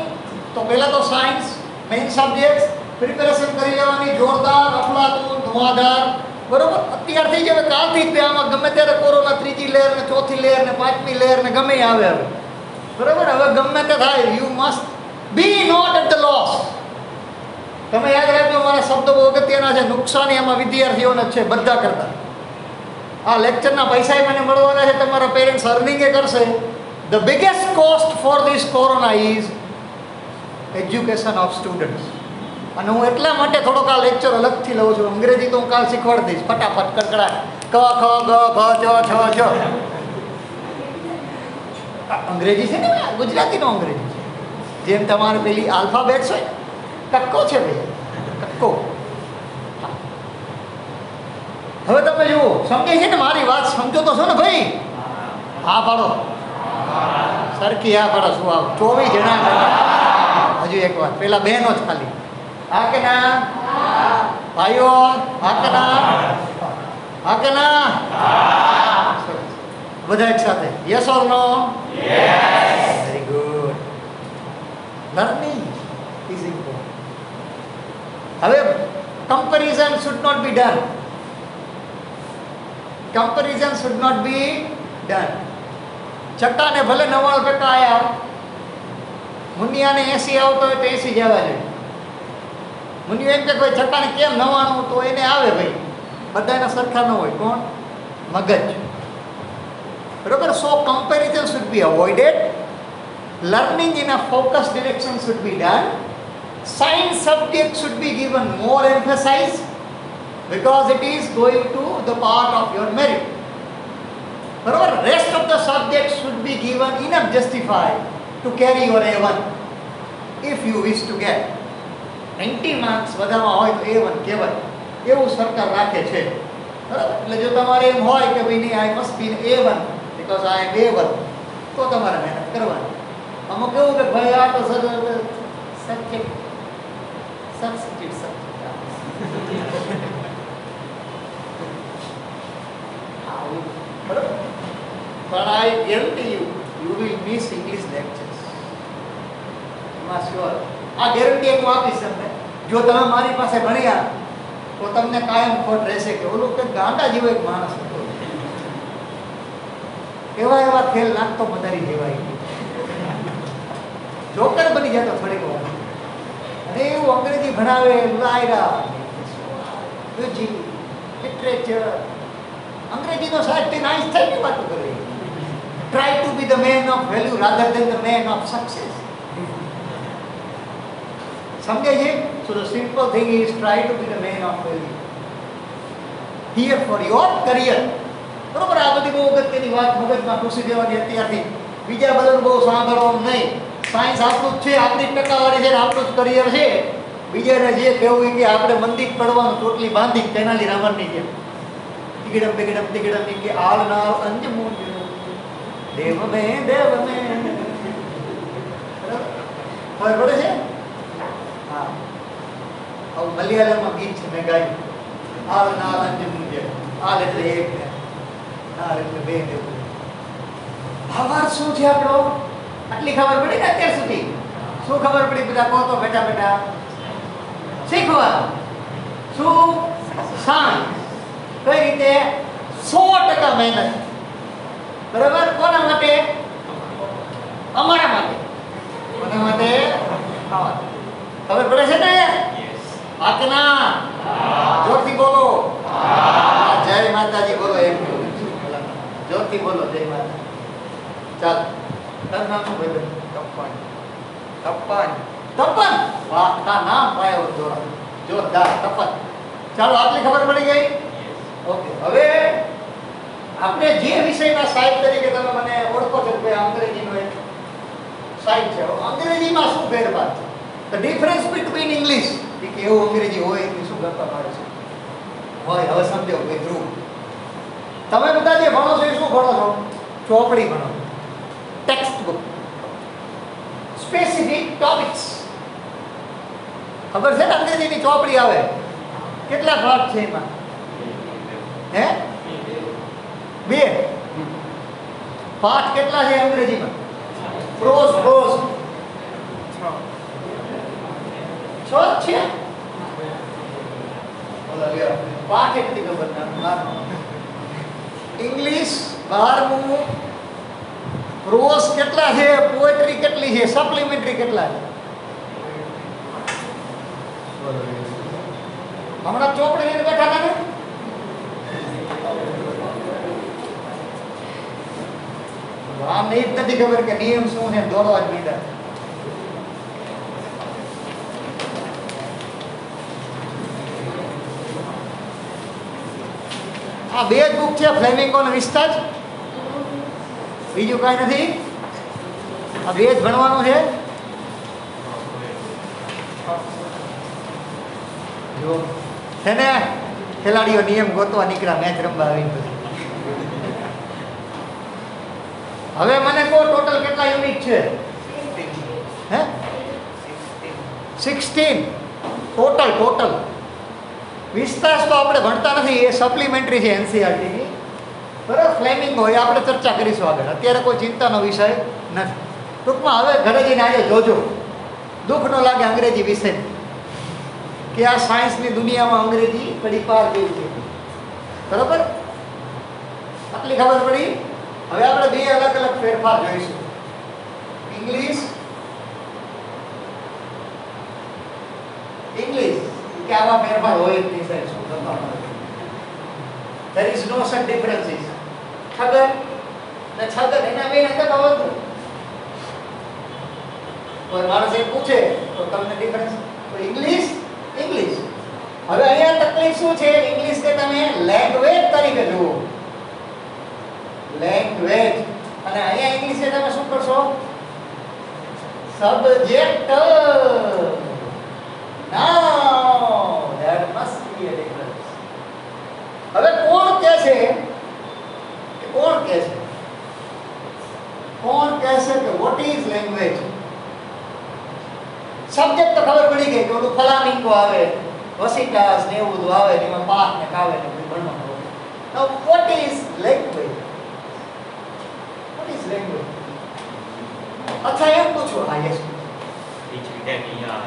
તો પહેલા તો સાયન્સ મેઇન સબ્જેક્ટ પ્રિપેરેશન કરી લેવાની જોરદાર, અફલાતુન, ધુઆધાર. બરોબર? અત્યારથી જ હવે કાલથી જ આમાં ગમે ત્યારે કોરોના 3જી લહેર ને 4થી લહેર ને 5મી લહેર ને ગમે આવે હવે. બરાબર? હવે ગમે તે થાય, you must be not at the loss. તમે યાદ રાખજો, મારા શબ્દો બહુ અગત્યના છે. નુકસાની આમાં વિદ્યાર્થીઓને જ છે બધા કરતા. આ લેક્ચરના પૈસા મને મળવાના છે, તમારા પેરેન્ટ્સ અર્નિંગ એ કરશે. The biggest cost for this corona is education of students. અને હું એટલા માટે થોડોક આ લેક્ચર અલગથી લઉં છું. અંગ્રેજી તો હું કાલ શીખવાડી દઈશ ફટાફટ કડકડાટ. ક ખ ગ ઘ ચ છ જ. અંગ્રેજી છે ને, ગુજરાતીનો અંગ્રેજી છે. જેમ તમારે પેલી આલ્ફાબેટ્સ હોય, કક્કો છે ભાઈ, કક્કો. હવે તમે જુઓ, સમજાય છે ને મારી વાત? સમજો તો છો ને ભાઈ? હા પાડો સરખી. હા પાડો. શું આવ 24 જણા? હજુ એક વાત, પેલા બહેનો જ ખાલી. હા કે ના ભાઈઓ? હા કે ના? હા કે ના? બધા એક સાથે. Yes or no? Very good. Learning is important. હવે comparison should not be done. Comparison should not be done. ચટ્ટાને ભલે 99% આવ્યા, મુનિયાને 80 આવતો હોય તો 80 જવા જોઈએ. મુનિયો એમ કે કોઈ ચટ્ટાને કેમ 99, તો એને આવે ભાઈ, બધાના સરખા ન હોય. કોણ? મગજ. બરોબર. So comparison should be avoided. Learning in a focus direction should be done. Science subject should be given more emphasis because it is going to the part of your merit. However, rest of the subjects should be given enough justified to carry your A1 if you wish to get 90 marks વધારવા હોય તો A1 કહેવાય, એવું સરકાર રાખે છે. બરાબર. એટલે જો તમારે એમ હોય કે ભાઈ નહીં, I must be A1 because I M A1, તો તમારે મહેનત કરવાની. અમુક એવું કે ભાઈ આ તો subject substitute. But I guarantee you, you will miss English lectures. I'm sure. આ ગેરંટી હું આપીશ તમને. જો તમે મારી પાસે ભણ્યા તો તમને કાયમ ખોટ રહેશે કે ઓલો કે ગાંડા જેવો એક માણસ હતો, એવા ખેલ નાખતો પધારી દેવાય, જોકર બની જતો થોડીક વાર. અને એવું અંગ્રેજી ભણાવે, લાયરા, મ્યુઝિક, લિટરેચર, અંગ્રેજીનો સાહિત્ય આઈન્સ્ટાઈનની વાતો કરે. Try to be the man of value rather than the man of success. સમજે છે? So the simple thing is try to be the man of value here for your career. બરોબર. આ બધી બહુ અગત્યની વાત મગજમાં ઘૂસી દેવાની અત્યારથી. બીજા બધાનું બહુ સાંભળવાનું નહીં. સાયન્સ આપણું જ છે, આપણી ટકાવારી છે, આપણું જ કરિયર છે. બીજાને જે કહેવું કે આપણે મંદિર પડવાનું ચોટલી બાંધી તેનાલી રાવણની જેમ ટીકડમ ટીકડમ કે આલ નાલ અંજમુ દેવ મે ખબર પડે છે? હા. આવું મલયાલમમાં ગીત છે, મેં ગાયું. આલ નાલ અંજમુ જેમ. આલ એટલે એક ને નાલ એટલે બે ને. ભાવાર્થ શું છે આપણો? આટલી ખબર પડી ને અત્યાર સુધી? શું ખબર પડી? બધા કહો તો બેટા બેટા શીખવા. શું? સાયન્સ. કઈ રીતે? 100% મહેનત. બરાબર. કોના માટે? અમારા માટે. કોના માટે? ખબર પડે છે ને? આજના જોરથી બોલો. જય માતાજી બોલો. એમ જોરથી બોલો. જય માતા. ચાલો. તારું નામ શું ભાઈ? તપન. તપન. તપન. વાહ, તારું નામ પાયો જોરદાર. તપન. ચાલો, આટલી ખબર પડી ગઈ. ઓકે. હવે આપણે જે વિષયના સાહેબ તરીકે તમે મને ઓળખો છો કે અંગ્રેજીનો એક સાહેબ છે, અંગ્રેજીમાં શું ફેરફાર છે? The difference between English. કે એવું અંગ્રેજી હોય કે શું કરતા પાડે છે હોય. હવે સમજો ભાઈ ધ્રુવ, તમે બધા જે ભણો છો એ શું ભણો છો? ચોપડી ભણો, ટેક્સ્ટ બુક, સ્પેસિફિક ટોપિક્સ. ખબર છે ને? અંગ્રેજીની ચોપડી આવે, કેટલા પાઠ છે એમાં? હે? 2 પાઠ. કેટલા છે અંગ્રેજીમાં? પ્રોઝ 6 છે. પાઠ એટલી ખબર ના. ઇંગ્લિશ 12મું. પ્રોઝ કેટલા છે? પોએટ્રી કેટલી છે? સપ્લિમેન્ટરી કેટલા છે? હમણાં ચોપડી લઈને બેઠા હતા ને? આમ એ જ નથી ખબર કે નિયમ શું છે, દોડવા જ દીધા. આ 2 જ બુક છે, ફ્લેમિંગો અને વિસ્તાજ. બીજું કાંઈ નથી. આ 2 જ ભણવાનું છે. જો છે ને, ખેલાડીઓ નિયમ ગોતવા નીકળ્યા મેચ રમવા આવીને. હવે મને કહો ટોટલ કેટલા યુનિટ છે? હે? 16 ટોટલ. વિસ્તાર તો આપણે ભણતા નથી, એ સપ્લિમેન્ટરી છે એનસીઆરટીની. બરાબર. ફ્લેમિંગ હોય આપણે ચર્ચા કરીશું આગળ. અત્યારે કોઈ ચિંતાનો વિષય નથી. ટૂંકમાં હવે ઘરે જઈને આજે જોજો, દુઃખ ન લાગે અંગ્રેજી વિષય કે આ સાયન્સની દુનિયામાં અંગ્રેજી કડી પાર કેવી છે, બરાબર? આટલી ખબર પડી. હવે આપણે બે અલગ અલગ ફેરફાર જોઈશું. ઇંગ્લિશ કે આવા ફેરફાર હોય જ નહીં સાહેબ, શું કરવાનું? there is no such differences. Chhagan ને છગન એના બે નંબર આવતું. કોઈ માણસ એ પૂછે તો તમને ડિફરન્સ, તો ઇંગ્લિશ હવે અહીંયા તકલીફ શું છે? ઇંગ્લિશ ને તમે લેંગ્વેજ તરીકે જુઓ, લેંગ્વેજ, અને અહીંયા ઇંગ્લિશ ને તમે શું કરશો? Subject. Now there must be a difference. હવે કોણ કહે છે કે what is language? સબ્જેક્ટ તો ખબર પડી ગઈ કે ઓલું ફલામિંગો આવે, વસિટાસ ને એવું બધું આવે, એમાં પાક ને કાવે ને બધું ભણવાનું. Now what is language? અચ્છા એમ પૂછો. હા, yes. Which we can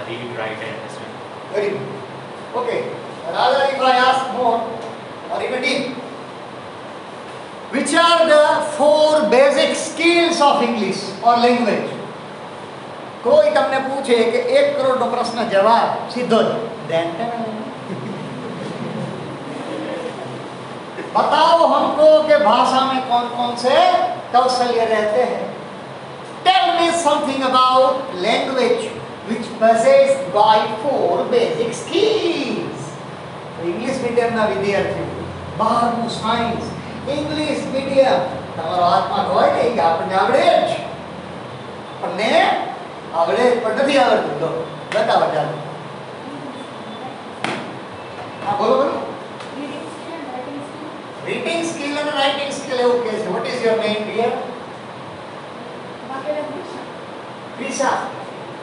read, write and understand. Very good. Okay. Rather, if I ask more or even deep, which are the 4 basic skills of English or language? કોઈ તમને પૂછે કે 1 કરોડનો પ્રશ્ન જવાબ સીધો જ बताओ हमको कि भाषा में कौन कौन से कौशल्य रहते हैं. Tell me something about language which possessed by 4 basic skills. English medium ના વિદ્યાર્થીઓ, બહારનું સાયન્સ, ઇંગ્લિશ મીડિયમ, તમારો હાથમાં હોય ને કે આપણને આવડે જ, પણ નથી આવડતું. તો બતાવો ચાલો. હા, બોલો. રીડિંગ સ્કિલ અને રાઇટિંગ સ્કિલ એવું કહે છે. What is your name dear? Krisa.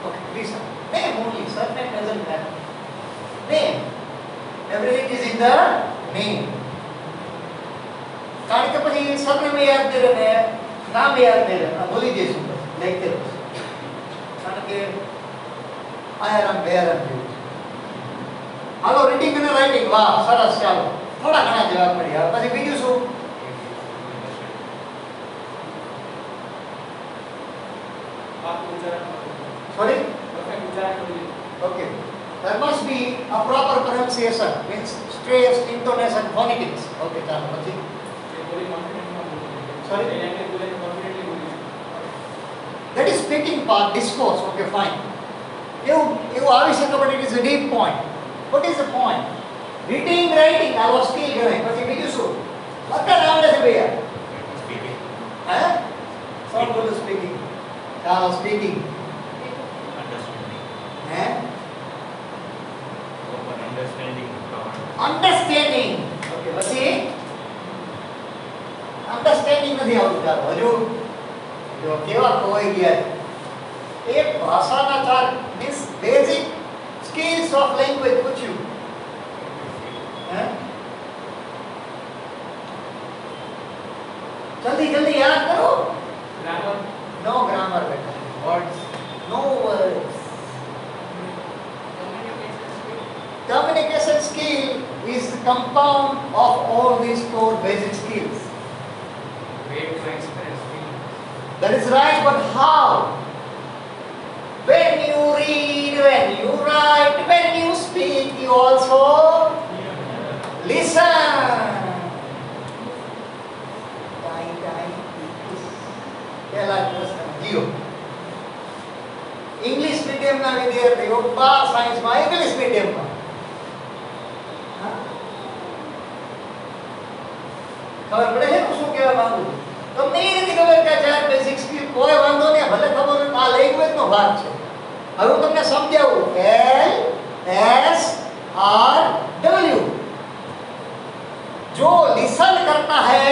Okay, Krisa. Name only. Surname doesn't matter. Name. Everything is in the name. કારણ કે પછી સરનેમ યાદ નહીં રહે, નામ યાદ નહીં રહે, ભૂલી જઈશું લખતે રહો. કારણ કે આયારામ બેયારામ જેવું છે. હાલો, રીડિંગ અને રાઇટિંગ. વાહ, સરસ. ચાલો, થોડા ઘણા જવાબ મળ્યા. પછી બીજું શું? Sorry? Okay. There must be a proper pronunciation, means stress, intonation, phonetics. Okay, ચાલો પછી. Sorry? That is speaking part, discourse. Okay, fine. એવું આવી શકે, but it is a deep point. What is the point? Reading, writing, I was still going. પછી બીજું શું? બધા આવડે છે ભૈયા. Speaking. હે? Sound good speaking. ચાલો, speaking. Understanding. હે? Understanding. Understanding. Okay, પછી understanding નથી આવતું. ચાલો હજુ જો કેવા ખોવાઈ ગયા છે. એક ભાષાના 4 means basic skills of language પૂછ્યું. હે? જલ્દી યાદ કરો. Grammar. No grammar બેટા. Words. No words. Communication skill is the compound of all these 4 basic skills. Way to express feelings. That is right, but how? When you read, when you write, when you speak, you also listen. પહેલા પ્રશ્ન Jio. English મીડિયમના વિદ્યાર્થીઓ 12 સાયન્સમાં English મીડિયમમાં. ખબર પડે છે શું કહેવા માંગુ છું? તમને એ નથી ખબર કે 4 બેઝિક સ્કિલ, કોઈ વાંધો નહીં, ભલે ખબર હોય આ લેંગ્વેજનો ભાગ છે. હવે હું તમને સમજાવું. LSRW. जो लिसन करता है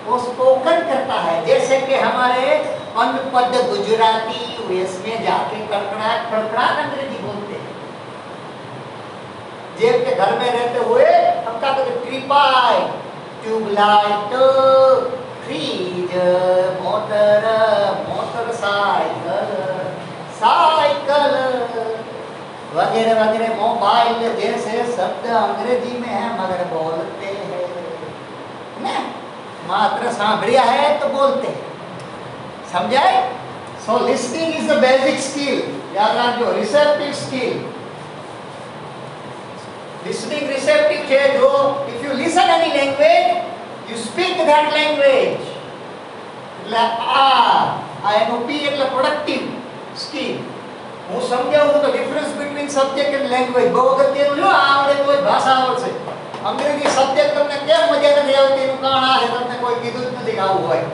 वो स्पोकन करता है. जैसे कि हमारे अनपढ़ गुजराती यूएस में जाके कड़कड़ाहट अंग्रेजी बोलते हैं. जेब के घर में रहते हुए हम क्या कहते? ट्रिपाई, ट्यूबलाइट, फ्रिज, मोटरसाइकिल, साइकिल, वगैरह वगैरह। मोबाइल जैसे शब्द अंग्रेजी में है मगर बोलते हैं ना, मात्र सांभळिया है तो बोलते हैं, समझाए? So listening is the basic skill, याद रखो। रिसेप्टिव स्किल, लिसनिंग रिसेप्टिव है जो if you listen any language you speak that language. એટલે આ એનો પી એટલે પ્રોડક્ટિવ સ્કિલ। હું સમજાવું તો difference between subject and language બહુ અગત્યનું જો આવડે તો જ ભાષા આવડશે। અંગ્રેજી સબ્જેક્ટ તમને કેમ મજા નથી આવતી એનું કારણ આ છે તમને કોઈ કીધું જ નથી કે આવું હોય।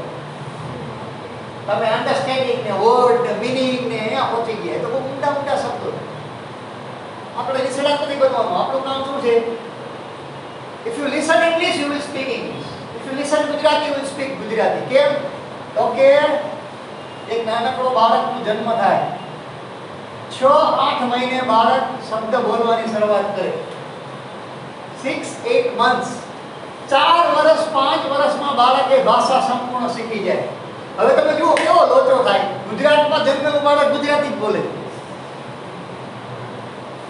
તમે અન્ડરસ્ટેન્ડિંગ ને વર્ડ ને મીનિંગ ને અહીંયા પહોંચી ગયા તો બહુ ઊંડા ઊંડા શબ્દો। આપણે નિષ્ણાત નથી બનવાનું, આપણું કામ શું છે? If you listen English you will speak English, if you listen Gujarati you will speak Gujarati. કેમ? તો કે એક નાનકડો બાળકનો જન્મ થાય 6-8 મહિને બાળક શબ્દ બોલવાની શરૂઆત કરે, 6-8 months। 4 વર્ષ 5 વર્ષમાં બાળક એ ભાષા સંપૂર્ણ શીખી જાય। હવે તમે જુઓ કેવો લોચો થાય। ગુજરાતમાં જન્મેલું બાળક ગુજરાતી જ બોલે,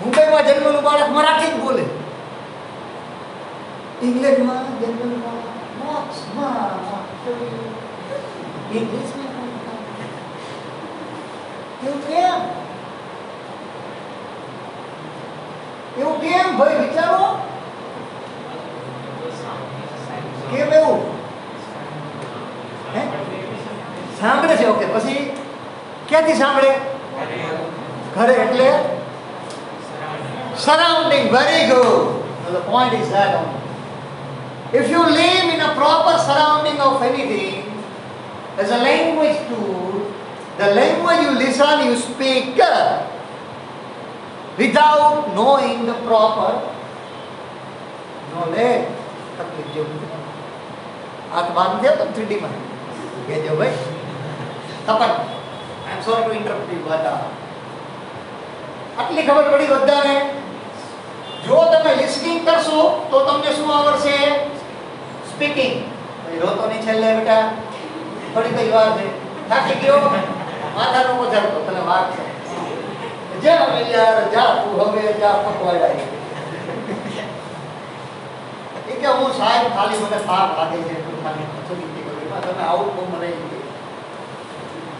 મુંબઈમાં જન્મેલું બાળક મરાઠી જ બોલે, ઇંગ્લેન્ડમાં જન્મેલું બાળક મોક્સમાં ઇંગ્લિશમાં એવું કેમ? એવું કેમ ભાઈ વિચારો? કેમ એવું? સાંભળે છે, ઓકે, પછી ક્યાંથી સાંભળે? ઘરે, એટલે surrounding. Very good. So the point is that only. If you live in a proper surrounding of anything, as a language tool, the language you listen, you speak without knowing the proper knowledge. તકલીફ જેવું હાથ બાંધ થયો તો 3D માં કહેજો ભાઈ Tapan I am sorry to interrupt you but આટલી ખબર પડી બધાને। જો તમે લિસનિંગ કરશો તો તમને શું આવડશે? સ્પીકિંગ। ભાઈ રોતો નહીં છેલ્લે બેટા, થોડી કઈ વાર છે, થાકી ગયો, માથાનો પછાડતો તને વાર છે, જા યાર જા તું હવે જા પકવાડાય। એ કે હું સાહેબ ખાલી મને પાપ લાગે છે તું ખાલી છોડી દે તમે આવું બહુ મને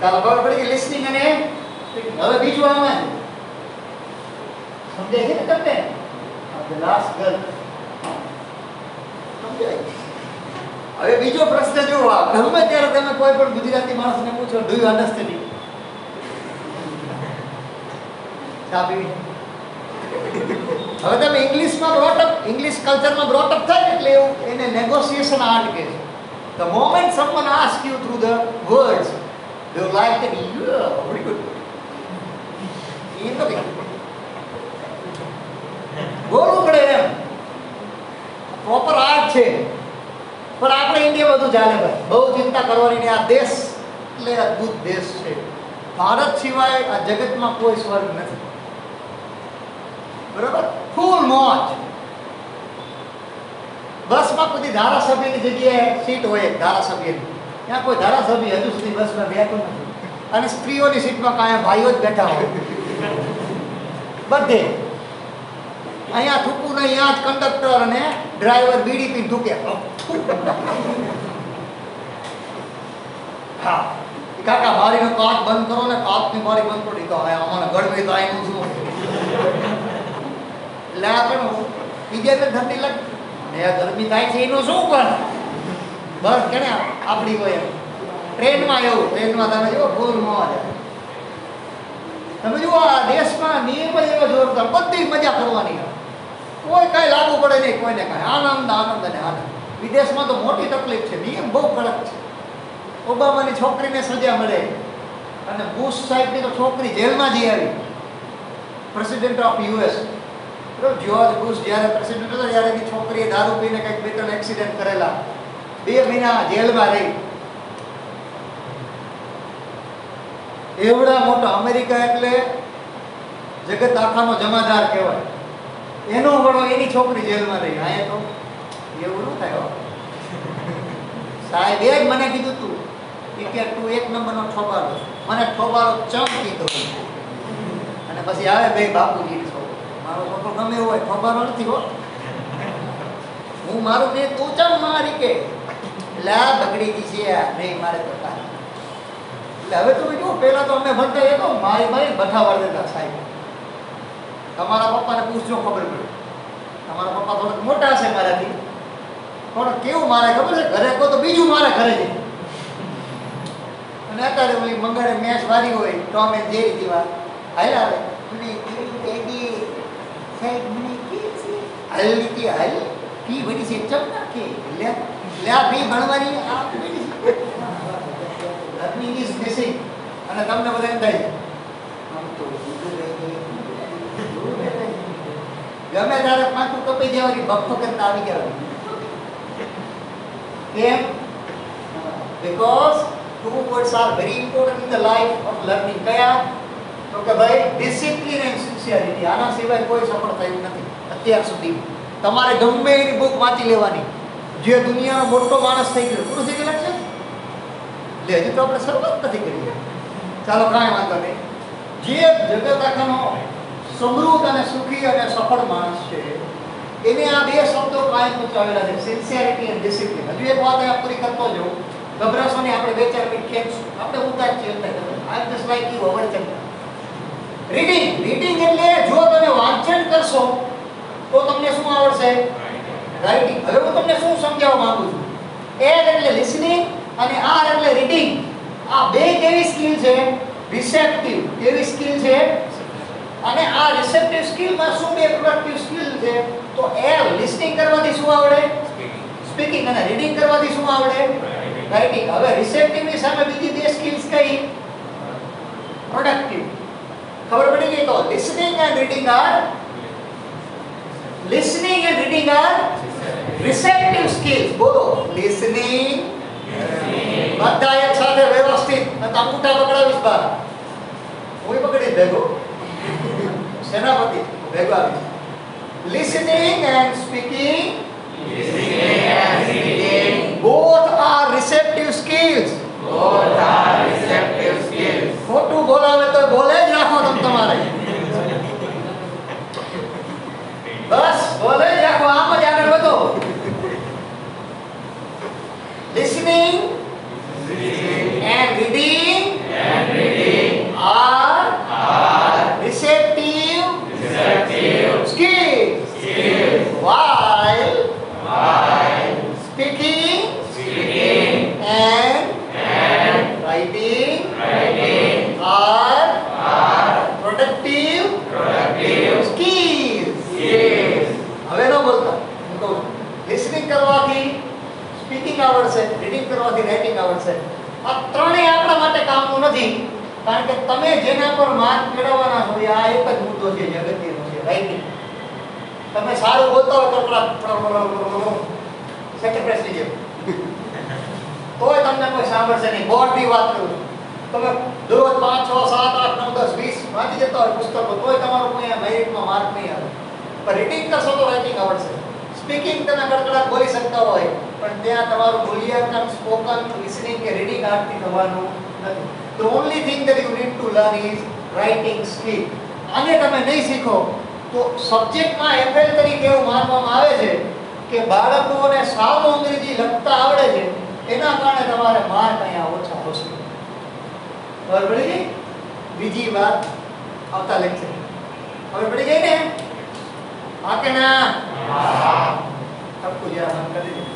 ચાલો ખબર પડી કે લિસનિંગ અને હવે બીજું આવે સમજાય છે ને તમને? ધ લાસ્ટ ગર્લ સમજાય? હવે બીજો પ્રશ્ન જો ગમે ત્યારે તમે કોઈ પણ ગુજરાતી માણસને પૂછો ડુ યુ અન્ડરસ્ટેન્ડ? સાબી હવે તમે ઇંગ્લિશમાં બ્રોટઅપ, ઇંગ્લિશ કલ્ચરમાં બ્રોટઅપ થાય એટલે એવું એને નેગોશિએશન આર્ટ કહે છે। The moment someone asks you through the words, you like that, yeah, very good. એ તો બોલવું પડે એમ, પ્રોપર આર્ટ છે। પણ આપણે ઇન્ડિયા બધું ચાલે ભાઈ, બહુ ચિંતા કરવાની નહીં। આ દેશ એટલે અદ્ભુત દેશ છે। ભારત સિવાય આ જગતમાં કોઈ સ્વર્ગ નથી, બરાબર? ફૂલ મોજ। બસમાં કોઈ ધારાસભ્યની જગ્યાએ સીટ હોય ધારાસભ્યની, ત્યાં કોઈ ધારાસભ્ય હજુ સુધી બસમાં બેઠો નથી, અને સ્ત્રીઓની સીટમાં કાંઈ ભાઈઓ જ બેઠા હોય બધે। અહીંયા થૂકવું નહીં, અહીંયા જ કંડક્ટર અને ડ્રાઈવર બીડી પીને થૂકે। હા કાકા બારીનો કાચ બંધ કરો ને, કાચની બારી બંધ કરી તો અમારે ગળવી તો આનું શું એટલે આ પણ બીજાને ઠંડી લાગે ને ગરમી થાય છે એનું શું? પણ બસ કે આપણી કોઈ ટ્રેનમાં એવું, ટ્રેનમાં તમે જુઓ ફૂલ મોજ। તમે જુઓ આ દેશમાં નિયમ જ એવો જોરદાર, બધી મજા કરવાની, કોઈ કાંઈ લાગુ પડે નહીં કોઈને કાંઈ, આનંદ આનંદ અને આનંદ। વિદેશમાં તો મોટી તકલીફ છે, નિયમ બહુ કડક છે। ઓબામાની છોકરીને સજા મળે અને બુશ સાહેબની તો છોકરી જેલમાં જઈ આવી, president of US George bush જ્યારે પ્રેસિડેન્ટ હતો ત્યારે એની છોકરીએ દારૂ પીને કંઈક 2-3 એક્સિડન્ટ કરેલા, 2 મહિના જેલમાં રહી। એવડા મોટા અમેરિકા એટલે જગત આખાનો જમાદાર કહેવાય, એનો વડો એની છોકરી જેલમાં રહી। અહીંયા તો એવું ન થાય। સાહેબ એ જ મને કીધું તું કે તું 1 નંબરનો ઠોબારો, મને ઠોબારો ચમ કીધો, અને પછી આવે બે બાપુજીની છોકરી મારો છોકરો ગમે એવો હોય ખબર નથી હો. હું મારું ને તું ચમ મારી કે એટલે આ બગડી ગઈ છે આ નહીં મારે તો કાંઈ. એટલે હવે તમે જુઓ, પહેલા તો અમે ભણતા એ તો મારી મારી બઠાવા દેતા સાહેબ. તમારા પપ્પાને પૂછજો ખબર પડે. તમારા પપ્પા થોડાક મોટા હશે મારાથી, પણ કેવું મારે ખબર છે, ઘરે કહો તો બીજું મારે ઘરે છે. અને અત્યારે ઓલી મંગળે મેચ વારી હોય ટોમ એન્ડ જેરી જેવા હાલ આવે મને એડી સાહેબ મને કે છે હાલ લીધી હાલ ફી વળી છે ચમ નાખે લે આ ફી ભણવાની આ લર્નિંગ ઇઝ મિસિંગ. અને તમને બધા એમ થાય આમ તો ગમે ત્યારે પાંચું કપાઈ જવાની બફો કરતા આવી જવાની. કેમ? Because two words are very important in the life of learning. કયા? તો કે ભાઈ ડિસિપ્લિન એન્ડ સિન્સિયરિટી. આના સિવાય કોઈ સફળ થયું નથી અત્યાર સુધી. તમારે ગમે એની બુક વાંચી લેવાની. જે દુનિયાનો મોટો માણસ થઈ ગયો પૂરું થઈ ગયેલા છે એટલે હજી તો આપણે શરૂઆત નથી કરી. ચાલો કાંઈ વાંધો નહીં. જે જગત આખાનો સમૃદ્ધ અને સુખી અને સફળ માણસ છે એને આ બે શબ્દો કાંઈ પૂછાવેલા છે, સિન્સિયરિટી એન્ડ ડિસિપ્લિન. હજુ એક વાત અહીંયા પૂરી કરતો જાઉં. ગભરાશો નહીં, આપણે બે ચાર મિનિટ ખેંચશું. આપણે ઉતાર છીએ આઈ જસ્ટ લાઈક યુ અવરચંદ. રીડિંગ એટલે જો તમે વાંચન કરશો તો તમને શું આવડશે? રાઇટિંગ. હવે હું તમને શું સમજાવવા માંગુ છું, એર એટલે લિસનિંગ અને આર એટલે રીડિંગ. આ બે કેવી સ્કિલ છે? રિસેપ્ટિવ. કેવી સ્કિલ છે? અને આ રિસેપ્ટિવ સ્કિલમાં શું બે પ્રોડક્ટિવ સ્કિલ છે? તો એર લિસનિંગ કરવાથી શું આવડે? સ્પીકિંગ. અને રીડિંગ કરવાથી શું આવડે? રાઇટિંગ. હવે રિસેપ્ટિવ ની સામે બીજી બે સ્કિલ્સ કઈ? પ્રોડક્ટિવ. ખબર પડી ગઈ? તો listening and reading are receptive skills. બોલો listening. બધા એક સાથે વ્યવસ્થિત. નતા અંગૂઠા પકડાવીશ બાર. હું પકડી ભેગો સેનાપતિ ભેગો આવી. listening and speaking both are receptive skills. ખોટું બોલાવે તો બોલે જ રાખો તમે તમારે. બસ બોલે જ રાખો, આમ જ આગળ વધો. listening and reading are receptive skills. While speaking and writing are productive skills. હવે ન બોલતા. લિસનિંગ કરવાથી સ્પીકિંગ આવડશે, રીડિંગ કરવાથી રાઇટિંગ આવડશે. આ ત્રણેય આપણા માટે કામનું નથી, કારણ કે તમે જેના પર માર્ક મેળવવાના છો આ એક જ મુદ્દો છે, અગત્યનો છે, રાઇટિંગ. તમે સારું બોલતા હોય તો સેકન્ડ પ્રેસ લીજે તોય તમને કોઈ સાંભળશે નહીં. બોર્ડની વાત કરું છું. તમે દરરોજ 5, 6, 7, 8, 9, 10, 20 વાંચી જતા હોય પુસ્તકો, તોય તમારું કોઈ મેરિટમાં માર્ક નહીં આવે. પણ રીડિંગ કરશો તો રાઇટિંગ આવડશે. સ્પીકિંગ તમે કડકડાટ બોલી શકતા હોય પણ ત્યાં તમારું મૂલ્યાંકન સ્પોકન લિસનિંગ કે રીડિંગ આર્ટથી થવાનું નથી. The only thing that you need to learn is writing skill. આને તમે નહીં શીખો તો સબ્જેક્ટમાં એફએલ તરીકે એવું માનવામાં આવે છે કે બાળકોને સાવ અંગ્રેજી લખતા આવડે છે, એના કારણે તમારે માર્ક અહીંયા ઓછા આવશે. ખબર પડી ગઈ? બીજી વાત આવતા લેક્ચર. ખબર પડી ગઈ ને? હા કે ના? હા. સબ કુછ યાદ કરી દીધું.